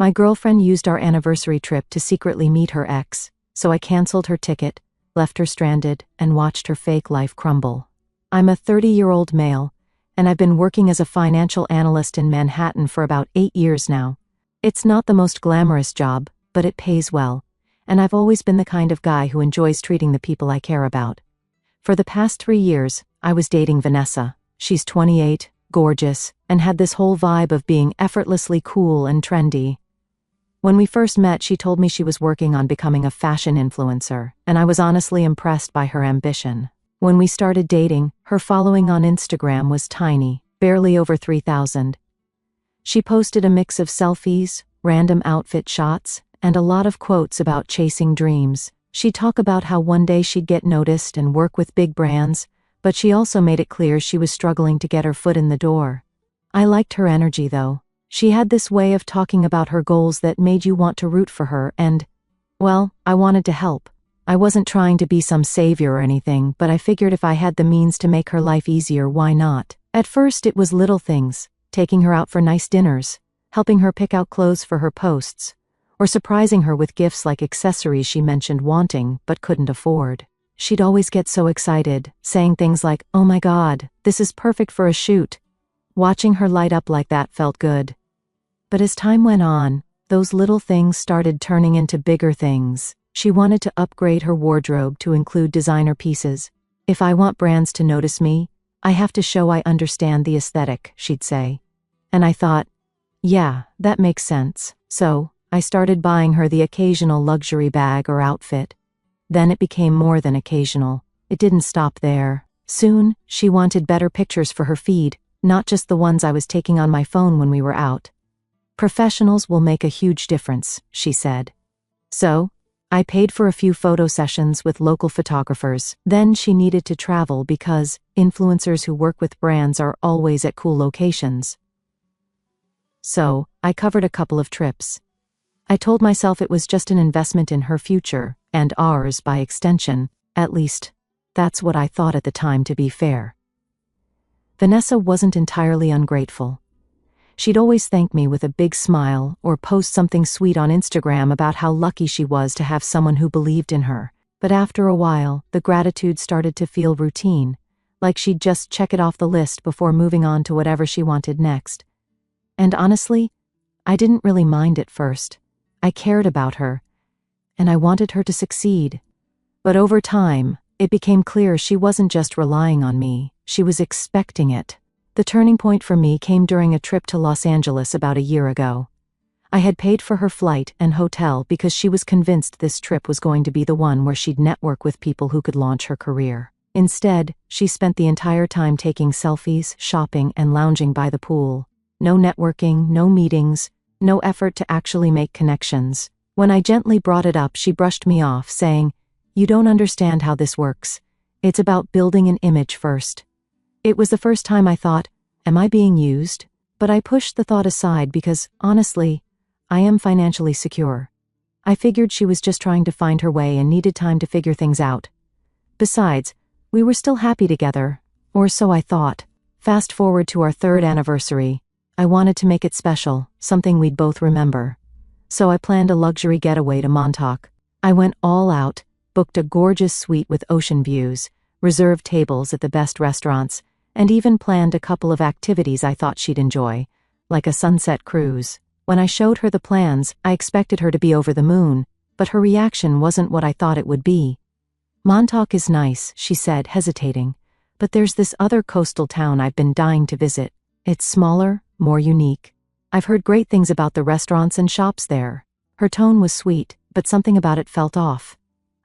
My girlfriend used our anniversary trip to secretly meet her ex, so I canceled her ticket, left her stranded, and watched her fake life crumble. I'm a 30-year-old male, and I've been working as a financial analyst in Manhattan for about 8 years now. It's not the most glamorous job, but it pays well, and I've always been the kind of guy who enjoys treating the people I care about. For the past 3 years, I was dating Vanessa. She's 28, gorgeous, and had this whole vibe of being effortlessly cool and trendy. When we first met, she told me she was working on becoming a fashion influencer, and I was honestly impressed by her ambition. When we started dating, her following on Instagram was tiny, barely over 3,000. She posted a mix of selfies, random outfit shots, and a lot of quotes about chasing dreams. She'd talk about how one day she'd get noticed and work with big brands, but she also made it clear she was struggling to get her foot in the door. I liked her energy though. She had this way of talking about her goals that made you want to root for her and, well, I wanted to help. I wasn't trying to be some savior or anything, but I figured if I had the means to make her life easier, why not? At first it was little things, taking her out for nice dinners, helping her pick out clothes for her posts, or surprising her with gifts like accessories she mentioned wanting but couldn't afford. She'd always get so excited, saying things like, "Oh my God, this is perfect for a shoot." Watching her light up like that felt good. But as time went on, those little things started turning into bigger things. She wanted to upgrade her wardrobe to include designer pieces. "If I want brands to notice me, I have to show I understand the aesthetic," she'd say. And I thought, yeah, that makes sense. So, I started buying her the occasional luxury bag or outfit. Then it became more than occasional. It didn't stop there. Soon, she wanted better pictures for her feed, not just the ones I was taking on my phone when we were out. "Professionals will make a huge difference," she said. So, I paid for a few photo sessions with local photographers. Then she needed to travel because influencers who work with brands are always at cool locations. So, I covered a couple of trips. I told myself it was just an investment in her future, and ours by extension. At least, that's what I thought at the time, to be fair. Vanessa wasn't entirely ungrateful. She'd always thank me with a big smile or post something sweet on Instagram about how lucky she was to have someone who believed in her. But after a while, the gratitude started to feel routine, like she'd just check it off the list before moving on to whatever she wanted next. And honestly, I didn't really mind at first. I cared about her, and I wanted her to succeed. But over time, it became clear she wasn't just relying on me, she was expecting it. The turning point for me came during a trip to Los Angeles about a year ago. I had paid for her flight and hotel because she was convinced this trip was going to be the one where she'd network with people who could launch her career. Instead, she spent the entire time taking selfies, shopping, and lounging by the pool. No networking, no meetings, no effort to actually make connections. When I gently brought it up, she brushed me off, saying, "You don't understand how this works. It's about building an image first." It was the first time I thought, am I being used? But I pushed the thought aside because, honestly, I am financially secure. I figured she was just trying to find her way and needed time to figure things out. Besides, we were still happy together, or so I thought. Fast forward to our 3rd anniversary. I wanted to make it special, something we'd both remember. So I planned a luxury getaway to Montauk. I went all out, booked a gorgeous suite with ocean views, reserved tables at the best restaurants, and even planned a couple of activities I thought she'd enjoy, like a sunset cruise. When I showed her the plans, I expected her to be over the moon, but her reaction wasn't what I thought it would be. "Montauk is nice," she said, hesitating, "but there's this other coastal town I've been dying to visit. It's smaller, more unique. I've heard great things about the restaurants and shops there." Her tone was sweet, but something about it felt off.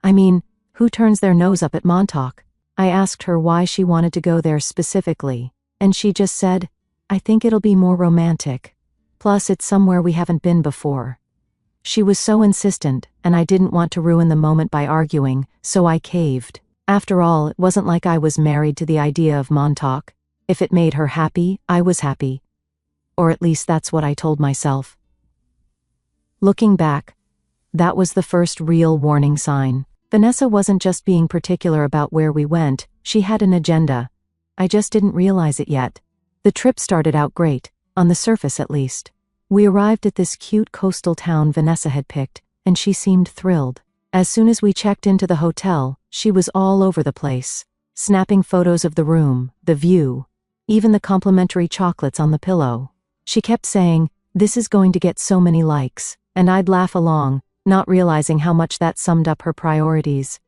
"I mean, who turns their nose up at Montauk?" I asked her why she wanted to go there specifically, and she just said, "I think it'll be more romantic. Plus, it's somewhere we haven't been before." She was so insistent, and I didn't want to ruin the moment by arguing, so I caved. After all, it wasn't like I was married to the idea of Montauk. If it made her happy, I was happy. Or at least that's what I told myself. Looking back, that was the first real warning sign. Vanessa wasn't just being particular about where we went, she had an agenda. I just didn't realize it yet. The trip started out great, on the surface at least. We arrived at this cute coastal town Vanessa had picked, and she seemed thrilled. As soon as we checked into the hotel, she was all over the place, snapping photos of the room, the view, even the complimentary chocolates on the pillow. She kept saying, "This is going to get so many likes," and I'd laugh along, not realizing how much that summed up her priorities.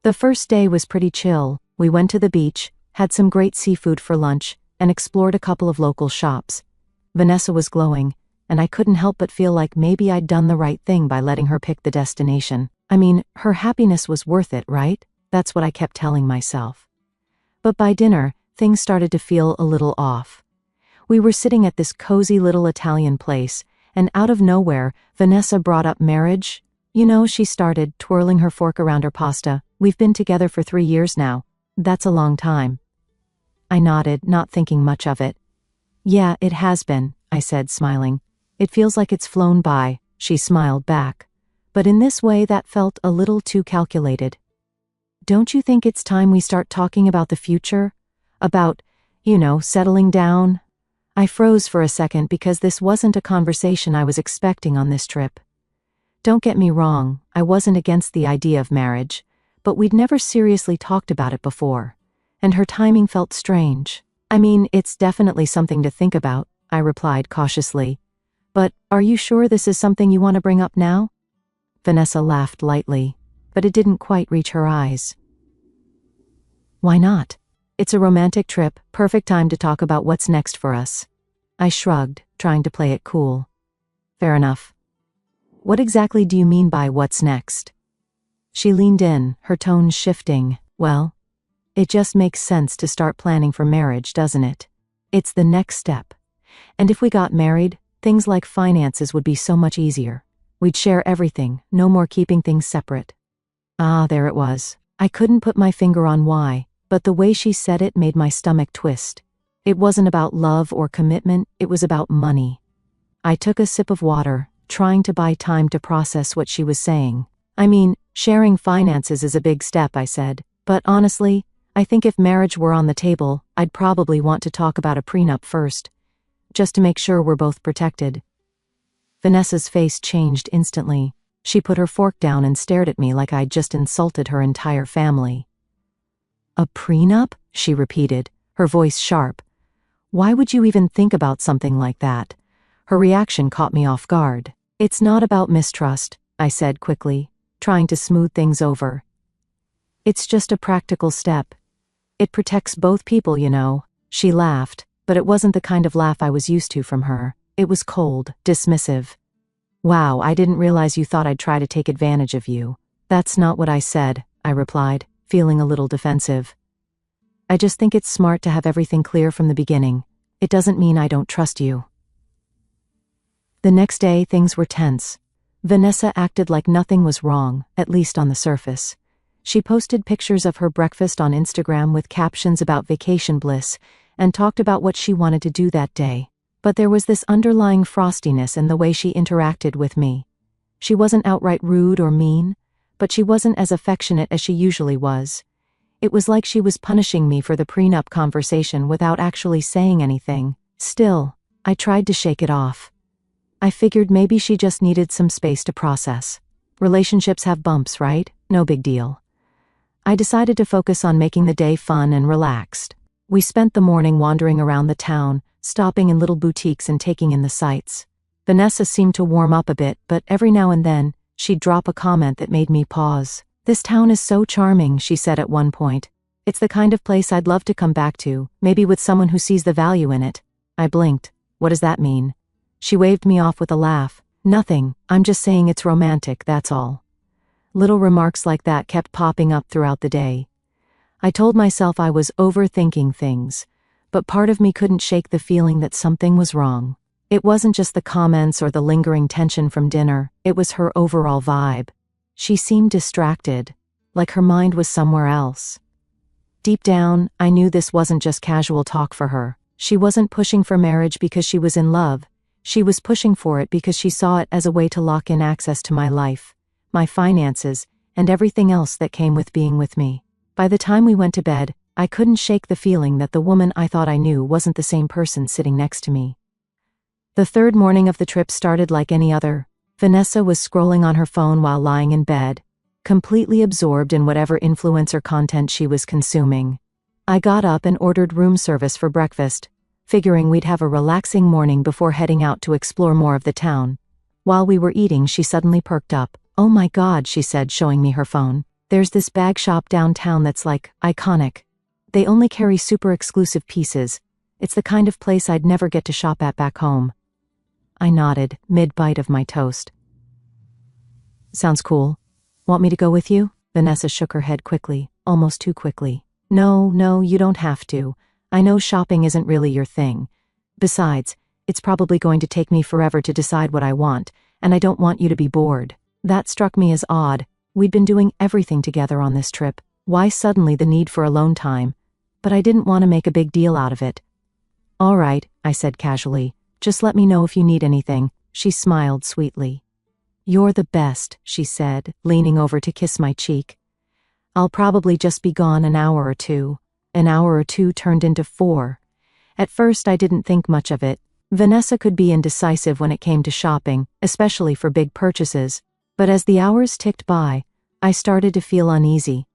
The first day was pretty chill. We went to the beach, had some great seafood for lunch, and explored a couple of local shops. Vanessa was glowing, and I couldn't help but feel like maybe I'd done the right thing by letting her pick the destination. I mean, her happiness was worth it, right? That's what I kept telling myself. But by dinner, things started to feel a little off. We were sitting at this cozy little Italian place, and out of nowhere, Vanessa brought up marriage. "You know," she started, twirling her fork around her pasta, "we've been together for 3 years now. That's a long time." I nodded, not thinking much of it. "Yeah, it has been," I said, smiling. "It feels like it's flown by," she smiled back. But in this way that felt a little too calculated. "Don't you think it's time we start talking about the future? About, settling down?" I froze for a second because this wasn't a conversation I was expecting on this trip. Don't get me wrong, I wasn't against the idea of marriage, but we'd never seriously talked about it before, and her timing felt strange. "I mean, it's definitely something to think about," I replied cautiously. "But are you sure this is something you want to bring up now?" Vanessa laughed lightly, but it didn't quite reach her eyes. "Why not? It's a romantic trip, perfect time to talk about what's next for us." I shrugged, trying to play it cool. "Fair enough. What exactly do you mean by what's next?" She leaned in, her tone shifting. "Well, it just makes sense to start planning for marriage, doesn't it? It's the next step. And if we got married, things like finances would be so much easier. We'd share everything, no more keeping things separate." Ah, there it was. I couldn't put my finger on why, but the way she said it made my stomach twist. It wasn't about love or commitment, it was about money. I took a sip of water, trying to buy time to process what she was saying. "I mean, sharing finances is a big step," I said, "but honestly, I think if marriage were on the table, I'd probably want to talk about a prenup first, just to make sure we're both protected." Vanessa's face changed instantly. She put her fork down and stared at me like I'd just insulted her entire family. "A prenup?" she repeated, her voice sharp. "Why would you even think about something like that?" Her reaction caught me off guard. "It's not about mistrust," I said quickly, trying to smooth things over. "It's just a practical step. It protects both people, you know." She laughed, but it wasn't the kind of laugh I was used to from her. It was cold, dismissive. "Wow, I didn't realize you thought I'd try to take advantage of you." "That's not what I said," I replied, feeling a little defensive. "I just think it's smart to have everything clear from the beginning. It doesn't mean I don't trust you." The next day, things were tense. Vanessa acted like nothing was wrong, at least on the surface. She posted pictures of her breakfast on Instagram with captions about vacation bliss, and talked about what she wanted to do that day. But there was this underlying frostiness in the way she interacted with me. She wasn't outright rude or mean, but she wasn't as affectionate as she usually was. It was like she was punishing me for the prenup conversation without actually saying anything. Still, I tried to shake it off. I figured maybe she just needed some space to process. Relationships have bumps, right? No big deal. I decided to focus on making the day fun and relaxed. We spent the morning wandering around the town, stopping in little boutiques and taking in the sights. Vanessa seemed to warm up a bit, but every now and then, she'd drop a comment that made me pause. "This town is so charming," she said at one point. "It's the kind of place I'd love to come back to, maybe with someone who sees the value in it." I blinked. "What does that mean?" She waved me off with a laugh. "Nothing, I'm just saying it's romantic, that's all." Little remarks like that kept popping up throughout the day. I told myself I was overthinking things, but part of me couldn't shake the feeling that something was wrong. It wasn't just the comments or the lingering tension from dinner, it was her overall vibe. She seemed distracted, like her mind was somewhere else. Deep down, I knew this wasn't just casual talk for her. She wasn't pushing for marriage because she was in love. She was pushing for it because she saw it as a way to lock in access to my life, my finances, and everything else that came with being with me. By the time we went to bed, I couldn't shake the feeling that the woman I thought I knew wasn't the same person sitting next to me. The third morning of the trip started like any other. Vanessa was scrolling on her phone while lying in bed, completely absorbed in whatever influencer content she was consuming. I got up and ordered room service for breakfast, figuring we'd have a relaxing morning before heading out to explore more of the town. While we were eating, she suddenly perked up. "Oh my God," she said, showing me her phone. "There's this bag shop downtown that's like, iconic. They only carry super exclusive pieces. It's the kind of place I'd never get to shop at back home." I nodded, mid-bite of my toast. "Sounds cool. Want me to go with you?" Vanessa shook her head quickly, almost too quickly. No, you don't have to. I know shopping isn't really your thing. Besides, it's probably going to take me forever to decide what I want, and I don't want you to be bored." That struck me as odd. We'd been doing everything together on this trip. Why suddenly the need for alone time? But I didn't want to make a big deal out of it. "All right," I said casually. "Just let me know if you need anything." She smiled sweetly. "You're the best," she said, leaning over to kiss my cheek. "I'll probably just be gone an hour or two." An hour or two turned into 4. At first I didn't think much of it. Vanessa could be indecisive when it came to shopping, especially for big purchases. But as the hours ticked by, I started to feel uneasy.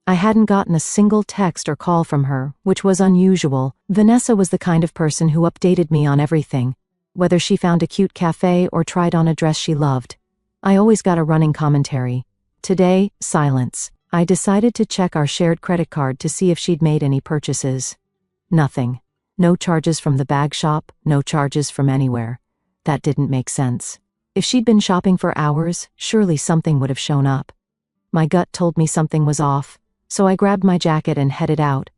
I hadn't gotten a single text or call from her, which was unusual. Vanessa was the kind of person who updated me on everything, whether she found a cute cafe or tried on a dress she loved. I always got a running commentary. Today, silence. I decided to check our shared credit card to see if she'd made any purchases. Nothing. No charges from the bag shop, no charges from anywhere. That didn't make sense. If she'd been shopping for hours, surely something would have shown up. My gut told me something was off, so I grabbed my jacket and headed out.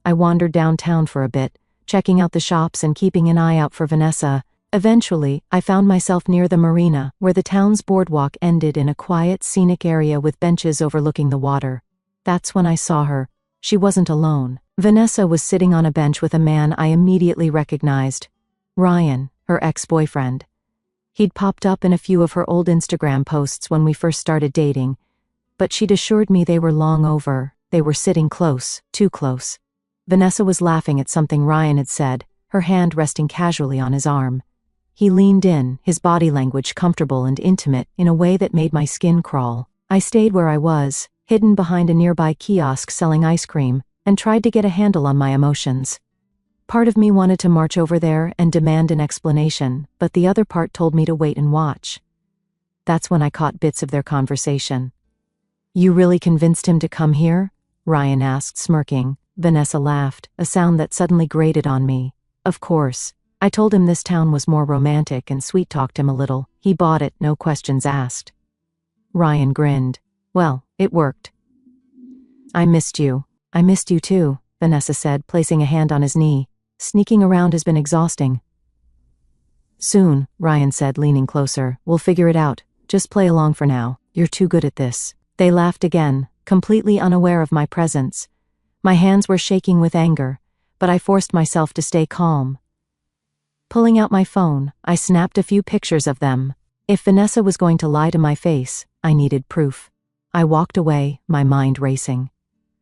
I wandered downtown for a bit, checking out the shops and keeping an eye out for Vanessa. Eventually, I found myself near the marina, where the town's boardwalk ended in a quiet, scenic area with benches overlooking the water. That's when I saw her. She wasn't alone. Vanessa was sitting on a bench with a man I immediately recognized. Ryan, her ex-boyfriend. He'd popped up in a few of her old Instagram posts when we first started dating, but she'd assured me they were long over. They were sitting close, too close. Vanessa was laughing at something Ryan had said, her hand resting casually on his arm. He leaned in, his body language comfortable and intimate in a way that made my skin crawl. I stayed where I was, hidden behind a nearby kiosk selling ice cream, and tried to get a handle on my emotions. Part of me wanted to march over there and demand an explanation, but the other part told me to wait and watch. That's when I caught bits of their conversation. "You really convinced him to come here?" Ryan asked, smirking. Vanessa laughed, a sound that suddenly grated on me. "Of course. I told him this town was more romantic and sweet-talked him a little. He bought it, no questions asked." Ryan grinned. "Well, it worked." "I missed you." "I missed you too," Vanessa said, placing a hand on his knee. "Sneaking around has been exhausting." "Soon," Ryan said, leaning closer. "We'll figure it out. Just play along for now. You're too good at this." They laughed again, completely unaware of my presence. My hands were shaking with anger, but I forced myself to stay calm. Pulling out my phone, I snapped a few pictures of them. If Vanessa was going to lie to my face, I needed proof. I walked away, my mind racing.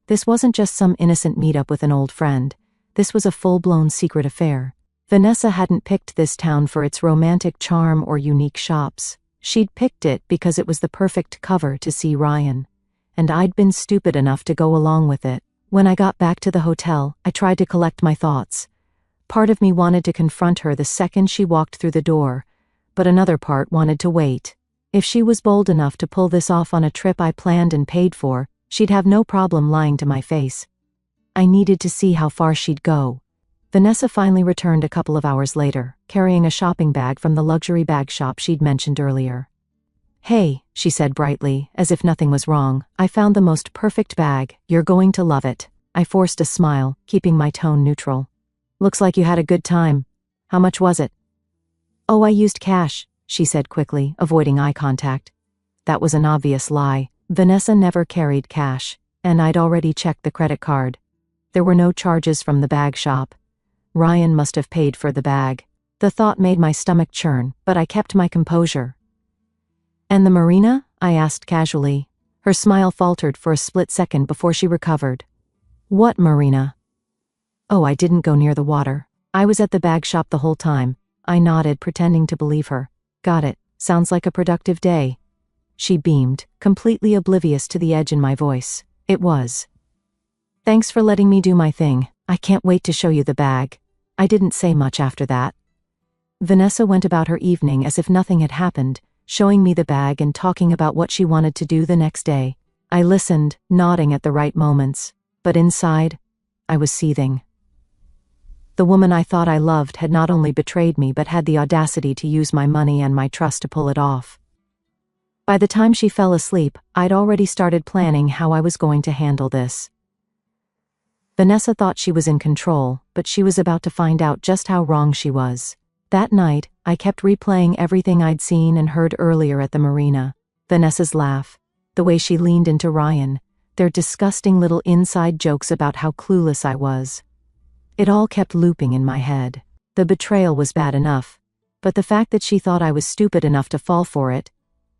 This wasn't just some innocent meetup with an old friend. This was a full-blown secret affair. Vanessa hadn't picked this town for its romantic charm or unique shops. She'd picked it because it was the perfect cover to see Ryan. And I'd been stupid enough to go along with it. When I got back to the hotel, I tried to collect my thoughts. Part of me wanted to confront her the second she walked through the door, but another part wanted to wait. If she was bold enough to pull this off on a trip I planned and paid for, she'd have no problem lying to my face. I needed to see how far she'd go. Vanessa finally returned a couple of hours later, carrying a shopping bag from the luxury bag shop she'd mentioned earlier. "Hey," she said brightly, as if nothing was wrong, "I found the most perfect bag. You're going to love it." I forced a smile, keeping my tone neutral. "Looks like you had a good time. How much was it?" "Oh, I used cash," she said quickly, avoiding eye contact. That was an obvious lie. Vanessa never carried cash, and I'd already checked the credit card. There were no charges from the bag shop. Ryan must have paid for the bag. The thought made my stomach churn, but I kept my composure. "And the marina?" I asked casually. Her smile faltered for a split second before she recovered. "What marina?" "Oh, I didn't go near the water. I was at the bag shop the whole time. I nodded, pretending to believe her. Got it. Sounds like a productive day. She beamed, completely oblivious to the edge in my voice. It was. Thanks for letting me do my thing. I can't wait to show you the bag. I didn't say much after that. Vanessa went about her evening as if nothing had happened, showing me the bag and talking about what she wanted to do the next day. I listened, nodding at the right moments, but inside, I was seething. The woman I thought I loved had not only betrayed me but had the audacity to use my money and my trust to pull it off. By the time she fell asleep, I'd already started planning how I was going to handle this. Vanessa thought she was in control, but she was about to find out just how wrong she was. That night, I kept replaying everything I'd seen and heard earlier at the marina. Vanessa's laugh, the way she leaned into Ryan, their disgusting little inside jokes about how clueless I was. It all kept looping in my head. The betrayal was bad enough, but the fact that she thought I was stupid enough to fall for it,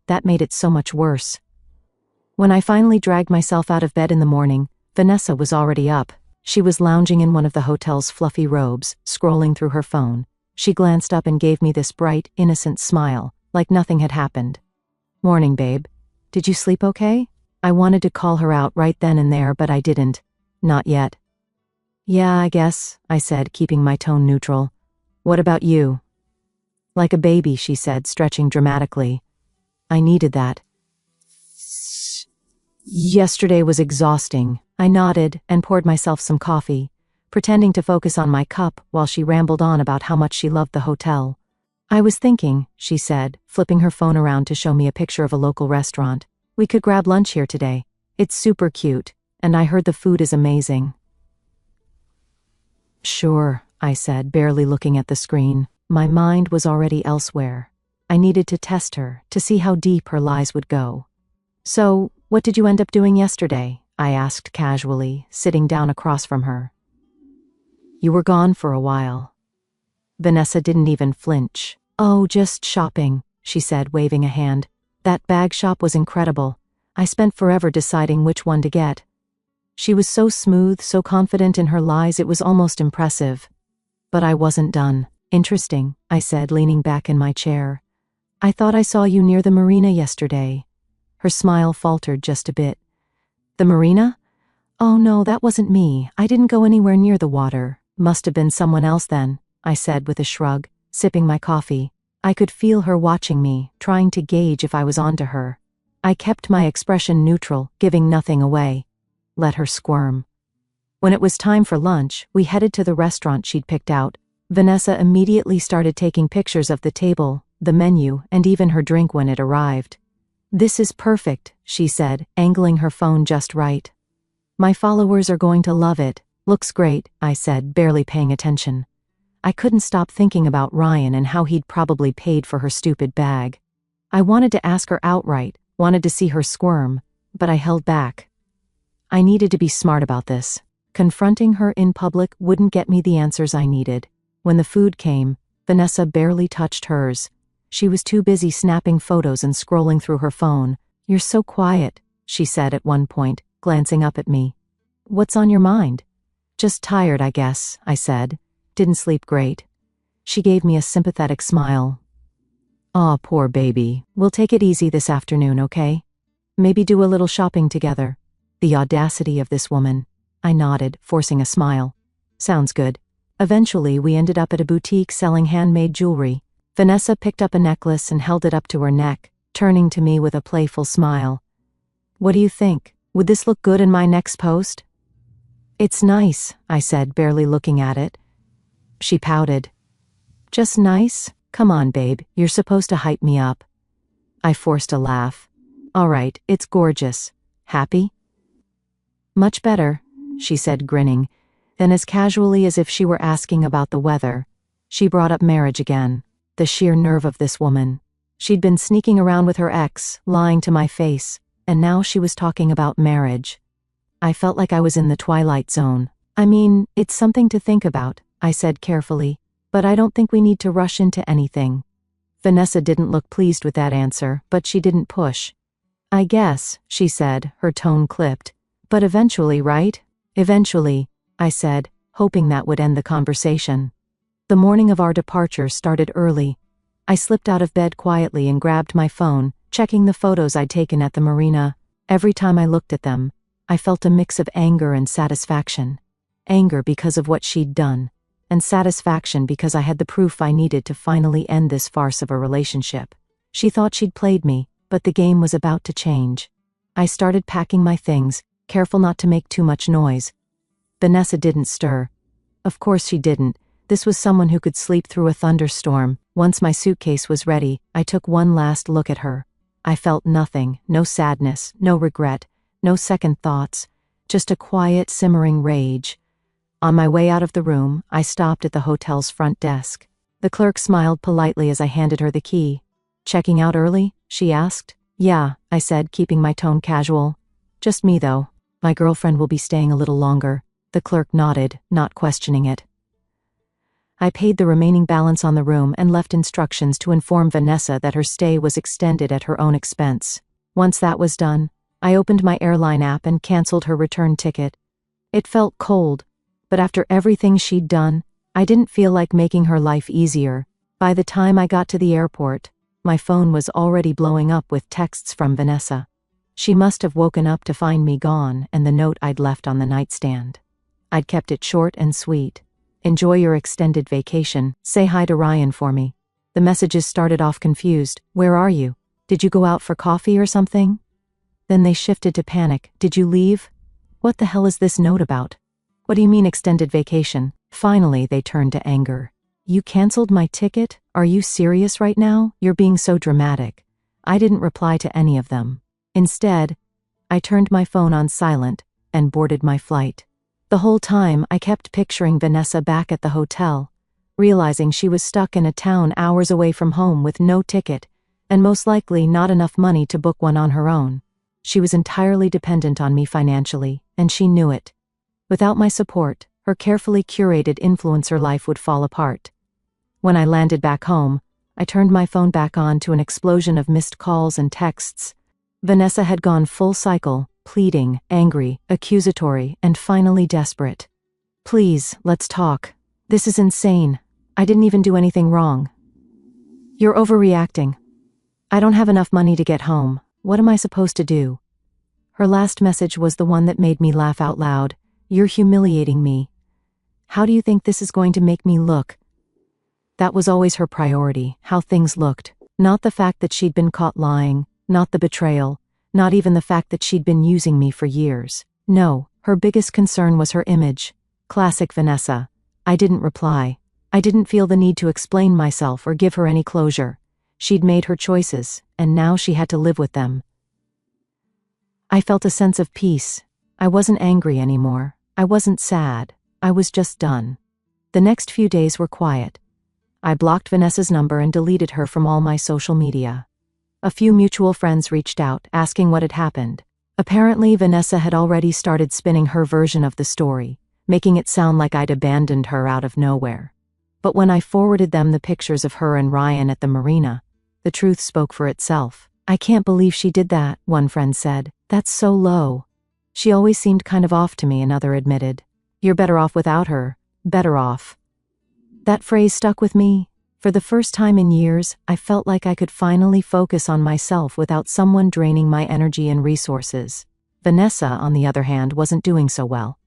that made it so much worse. When I finally dragged myself out of bed in the morning, Vanessa was already up. She was lounging in one of the hotel's fluffy robes, scrolling through her phone. She glanced up and gave me this bright, innocent smile, like nothing had happened. Morning, babe. Did you sleep okay? I wanted to call her out right then and there, but I didn't. Not yet. Yeah, I guess, I said, keeping my tone neutral. What about you? Like a baby, she said, stretching dramatically. I needed that. Yesterday was exhausting. I nodded and poured myself some coffee, pretending to focus on my cup while she rambled on about how much she loved the hotel. I was thinking, she said, flipping her phone around to show me a picture of a local restaurant. We could grab lunch here today. It's super cute, and I heard the food is amazing. Sure, I said, barely looking at the screen. My mind was already elsewhere. I needed to test her, to see how deep her lies would go. So, what did you end up doing yesterday? I asked casually, sitting down across from her. You were gone for a while. Vanessa didn't even flinch. Oh, just shopping, she said, waving a hand. That bag shop was incredible. I spent forever deciding which one to get. She was so smooth, so confident in her lies, it was almost impressive. But I wasn't done. Interesting, I said, leaning back in my chair. I thought I saw you near the marina yesterday. Her smile faltered just a bit. The marina? Oh no, that wasn't me. I didn't go anywhere near the water. Must have been someone else then, I said with a shrug, sipping my coffee. I could feel her watching me, trying to gauge if I was onto her. I kept my expression neutral, giving nothing away. Let her squirm. When it was time for lunch, we headed to the restaurant she'd picked out. Vanessa immediately started taking pictures of the table, the menu, and even her drink when it arrived. This is perfect, she said, angling her phone just right. My followers are going to love it. Looks great, I said, barely paying attention. I couldn't stop thinking about Ryan and how he'd probably paid for her stupid bag. I wanted to ask her outright, wanted to see her squirm, but I held back. I needed to be smart about this. Confronting her in public wouldn't get me the answers I needed. When the food came, Vanessa barely touched hers. She was too busy snapping photos and scrolling through her phone. You're so quiet, she said at one point, glancing up at me. What's on your mind? Just tired, I guess, I said. Didn't sleep great. She gave me a sympathetic smile. Aw, poor baby. We'll take it easy this afternoon, okay? Maybe do a little shopping together. The audacity of this woman. I nodded, forcing a smile. Sounds good. Eventually, we ended up at a boutique selling handmade jewelry. Vanessa picked up a necklace and held it up to her neck, turning to me with a playful smile. What do you think? Would this look good in my next post? It's nice, I said, barely looking at it. She pouted. Just nice? Come on, babe, you're supposed to hype me up. I forced a laugh. All right, it's gorgeous. Happy? Much better, she said, grinning. Then as casually as if she were asking about the weather, she brought up marriage again. The sheer nerve of this woman. She'd been sneaking around with her ex, lying to my face, and now she was talking about marriage. I felt like I was in the twilight zone. I mean, it's something to think about, I said carefully, but I don't think we need to rush into anything. Vanessa didn't look pleased with that answer, but she didn't push. I guess, she said, her tone clipped. But eventually, right? Eventually, I said, hoping that would end the conversation. The morning of our departure started early. I slipped out of bed quietly and grabbed my phone, checking the photos I'd taken at the marina. Every time I looked at them, I felt a mix of anger and satisfaction. Anger because of what she'd done, and satisfaction because I had the proof I needed to finally end this farce of a relationship. She thought she'd played me, but the game was about to change. I started packing my things, careful not to make too much noise. Vanessa didn't stir. Of course she didn't. This was someone who could sleep through a thunderstorm. Once my suitcase was ready, I took one last look at her. I felt nothing, no sadness, no regret, no second thoughts, just a quiet, simmering rage. On my way out of the room, I stopped at the hotel's front desk. The clerk smiled politely as I handed her the key. "Checking out early?" she asked. "Yeah," I said, keeping my tone casual. "Just me, though. My girlfriend will be staying a little longer." The clerk nodded, not questioning it. I paid the remaining balance on the room and left instructions to inform Vanessa that her stay was extended at her own expense. Once that was done, I opened my airline app and canceled her return ticket. It felt cold, but after everything she'd done, I didn't feel like making her life easier. By the time I got to the airport, my phone was already blowing up with texts from Vanessa. She must have woken up to find me gone and the note I'd left on the nightstand. I'd kept it short and sweet. "Enjoy your extended vacation. Say hi to Ryan for me." The messages started off confused. "Where are you? Did you go out for coffee or something?" Then they shifted to panic. "Did you leave? What the hell is this note about? What do you mean extended vacation?" Finally, they turned to anger. "You canceled my ticket? Are you serious right now? You're being so dramatic." I didn't reply to any of them. Instead, I turned my phone on silent and boarded my flight. The whole time, I kept picturing Vanessa back at the hotel, realizing she was stuck in a town hours away from home with no ticket, and most likely not enough money to book one on her own. She was entirely dependent on me financially, and she knew it. Without my support, her carefully curated influencer life would fall apart. When I landed back home, I turned my phone back on to an explosion of missed calls and texts. Vanessa had gone full cycle, pleading, angry, accusatory, and finally desperate. "Please, let's talk. This is insane. I didn't even do anything wrong." "You're overreacting. I don't have enough money to get home. What am I supposed to do?" Her last message was the one that made me laugh out loud. "You're humiliating me. How do you think this is going to make me look?" That was always her priority, how things looked. Not the fact that she'd been caught lying, not the betrayal, not even the fact that she'd been using me for years. No, her biggest concern was her image. Classic Vanessa. I didn't reply. I didn't feel the need to explain myself or give her any closure. She'd made her choices, and now she had to live with them. I felt a sense of peace. I wasn't angry anymore. I wasn't sad. I was just done. The next few days were quiet. I blocked Vanessa's number and deleted her from all my social media. A few mutual friends reached out, asking what had happened. Apparently, Vanessa had already started spinning her version of the story, making it sound like I'd abandoned her out of nowhere. But when I forwarded them the pictures of her and Ryan at the marina, the truth spoke for itself. "I can't believe she did that," one friend said. "That's so low." "She always seemed kind of off to me," another admitted. "You're better off without her. Better off." That phrase stuck with me. For the first time in years, I felt like I could finally focus on myself without someone draining my energy and resources. Vanessa, on the other hand, wasn't doing so well.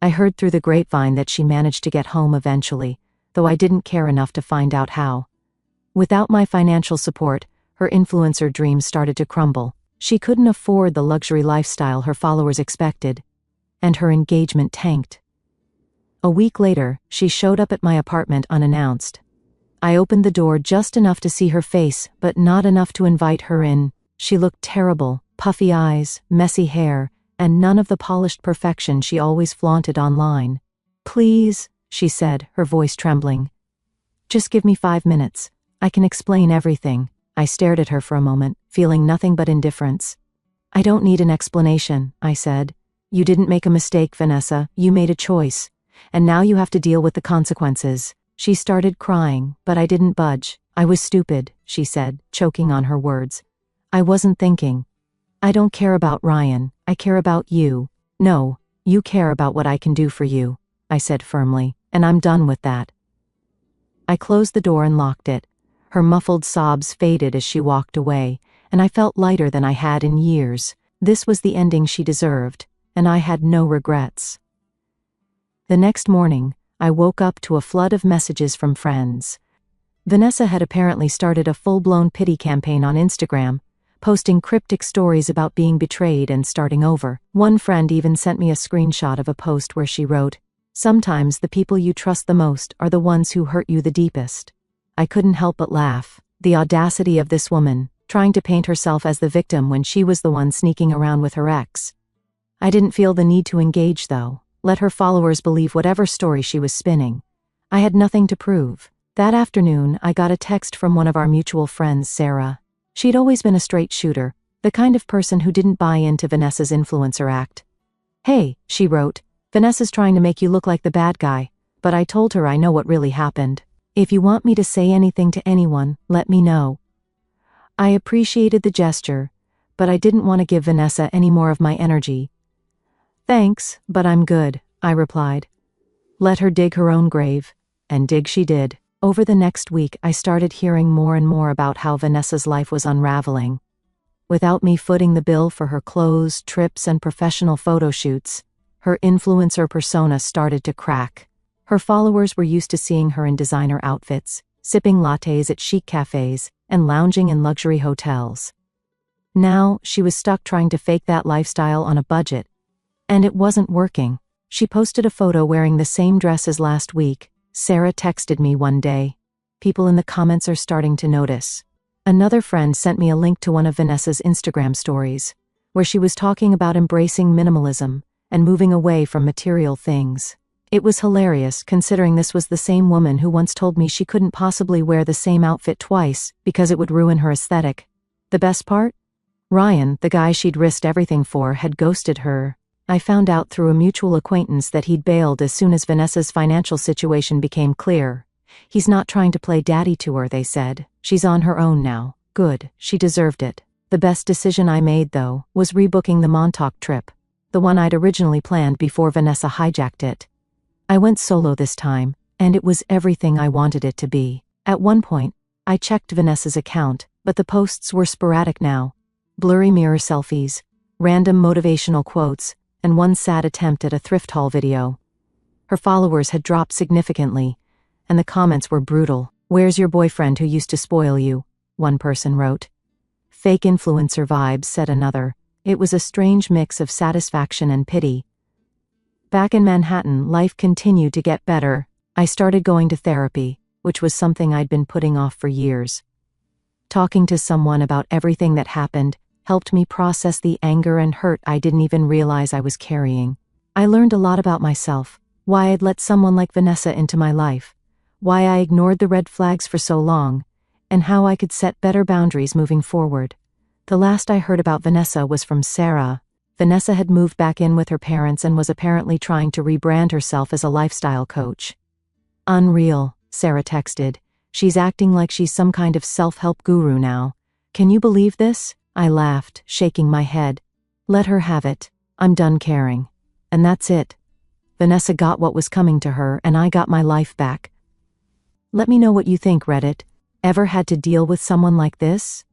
I heard through the grapevine that she managed to get home eventually, though I didn't care enough to find out how. Without my financial support, her influencer dreams started to crumble. She couldn't afford the luxury lifestyle her followers expected, and her engagement tanked. A week later, she showed up at my apartment unannounced. I opened the door just enough to see her face, but not enough to invite her in. She looked terrible, puffy eyes, messy hair, and none of the polished perfection she always flaunted online. "Please," she said, her voice trembling. "Just give me 5 minutes. I can explain everything." I stared at her for a moment, feeling nothing but indifference. "I don't need an explanation," I said. "You didn't make a mistake, Vanessa. You made a choice. And now you have to deal with the consequences." She started crying, but I didn't budge. "I was stupid," she said, choking on her words. "I wasn't thinking. I don't care about Ryan. I care about you." "No, you care about what I can do for you," I said firmly, "and I'm done with that." I closed the door and locked it. Her muffled sobs faded as she walked away, and I felt lighter than I had in years. This was the ending she deserved, and I had no regrets. The next morning, I woke up to a flood of messages from friends. Vanessa had apparently started a full-blown pity campaign on Instagram, posting cryptic stories about being betrayed and starting over. One friend even sent me a screenshot of a post where she wrote, "Sometimes the people you trust the most are the ones who hurt you the deepest." I couldn't help but laugh. The audacity of this woman, trying to paint herself as the victim when she was the one sneaking around with her ex. I didn't feel the need to engage though. Let her followers believe whatever story she was spinning. I had nothing to prove. That afternoon, I got a text from one of our mutual friends, Sarah. She'd always been a straight shooter, the kind of person who didn't buy into Vanessa's influencer act. "Hey," she wrote, "Vanessa's trying to make you look like the bad guy, but I told her I know what really happened. If you want me to say anything to anyone, let me know." I appreciated the gesture, but I didn't want to give Vanessa any more of my energy. "Thanks, but I'm good," I replied. Let her dig her own grave, and dig she did. Over the next week, I started hearing more and more about how Vanessa's life was unraveling. Without me footing the bill for her clothes, trips, and professional photo shoots, her influencer persona started to crack. Her followers were used to seeing her in designer outfits, sipping lattes at chic cafes, and lounging in luxury hotels. Now, she was stuck trying to fake that lifestyle on a budget. And it wasn't working. She posted a photo wearing the same dress as last week. Sarah texted me one day. "People in the comments are starting to notice." Another friend sent me a link to one of Vanessa's Instagram stories, where she was talking about embracing minimalism and moving away from material things. It was hilarious considering this was the same woman who once told me she couldn't possibly wear the same outfit twice because it would ruin her aesthetic. The best part? Ryan, the guy she'd risked everything for, had ghosted her. I found out through a mutual acquaintance that he'd bailed as soon as Vanessa's financial situation became clear. "He's not trying to play daddy to her," they said. "She's on her own now." Good, she deserved it. The best decision I made, though, was rebooking the Montauk trip, the one I'd originally planned before Vanessa hijacked it. I went solo this time, and it was everything I wanted it to be. At one point, I checked Vanessa's account, but the posts were sporadic now. Blurry mirror selfies, random motivational quotes, and one sad attempt at a thrift haul video. Her followers had dropped significantly, and the comments were brutal. "Where's your boyfriend who used to spoil you?" one person wrote. "Fake influencer vibes," said another. It was a strange mix of satisfaction and pity. Back in Manhattan, life continued to get better. I started going to therapy, which was something I'd been putting off for years. Talking to someone about everything that happened helped me process the anger and hurt I didn't even realize I was carrying. I learned a lot about myself, why I'd let someone like Vanessa into my life, why I ignored the red flags for so long, and how I could set better boundaries moving forward. The last I heard about Vanessa was from Sarah. Vanessa had moved back in with her parents and was apparently trying to rebrand herself as a lifestyle coach. "Unreal," Sarah texted. "She's acting like she's some kind of self-help guru now. Can you believe this?" I laughed, shaking my head. Let her have it. I'm done caring. And that's it. Vanessa got what was coming to her, and I got my life back. Let me know what you think, Reddit. Ever had to deal with someone like this?